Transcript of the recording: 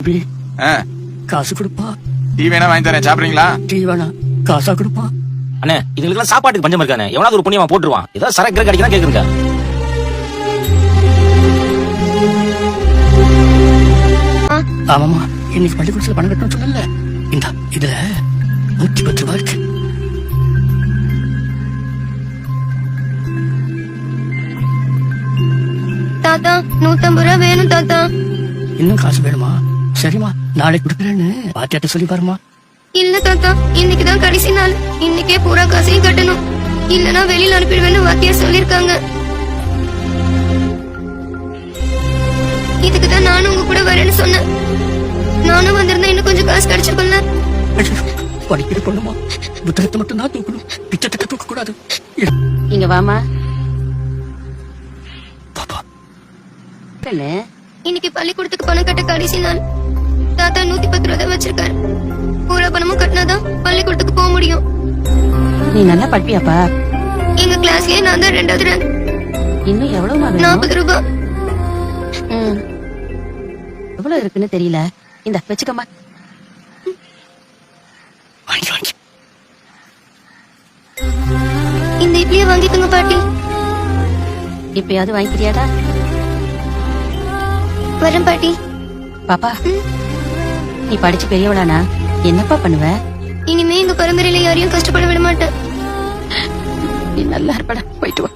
தம்பி, காசு கொடுப்பா. டீ வேணா வாங்கி தரேன், சாப்பிடுறீங்களா? டீ வேணா, காசா கொடுப்பா. அண்ணே இதுங்களுக்கெல்லாம் சாப்பாட்டுக்கு பஞ்சம் இருக்கானே, எவனாவது ஒரு புண்ணியமா போட்டுருவான். ஏதாவது சரக்கு கிடைக்கலாம் கேக்குறீங்க. ஆமாமா, இன்னைக்கு பள்ளிக்கூடத்துல பணம் கட்டணும் சொல்லல. இந்த இதுல 110 ரூபாய் இருக்கு. தாத்தா 150 ரூபா வேணும் தாத்தா. இன்னும் காசு வேணுமா? சரிம்மா, நாளைக்கு கொடுக்குறேன்னு பாத்தியாட்ட சொல்லி பாருமா. இல்ல தாத்தா, இன்னைக்குதான் கடைசி நாள். இன்னைக்கே பூரா காசையும் கட்டணும், இல்லனா வெளியில அனுப்பிடுவேன்னு வாத்தியார் சொல்லிருக்காங்க. இதுக்குதான் நானும் உங்க கூட வரேன்னு சொன்னேன். நானும் வந்திருந்தா இன்னும் கொஞ்சம் காசு கிடைச்சிருக்கும்ல. படிக்கிற பொண்ணுமா, புத்தகத்தை மட்டும் தான் தூக்கணும், பிச்சை தூக்க கூடாது. இங்க வாமா. பாப்பா, இன்னைக்கு பள்ளிக்கூடத்துக்கு பணம் கட்ட கடைசி நாள். தாத்தா 110 ரூபா தான் வச்சிருக்காரு. பூரா பணமும் கட்டினாதான் பள்ளிக்கூடத்துக்கு போக முடியும். நீ நல்லா படிப்பியாப்பா? எங்க கிளாஸ்லயே நான் தான் 2வது ரேங்க். இன்னும் எவ்வளவு 40 ரூபாய். எவ்வளவு இருக்குன்னு தெரியல. இந்த வச்சுக்கம்மா. வாங்கி இந்த இட்லியை வாங்கிக்கோங்க பாட்டி. இப்பயாவது வாங்கிக்கிறியாடா? வரேன் பாட்டி. பாப்பா, நீ படிச்சு பெரியவளானா என்னப்பா பண்ணுவ? இனிமே எங்க பரம்பரையில யாரையும் கஷ்டப்பட விட மாட்டேன். நீ நல்லா இருப்படா, போயிட்டு வா.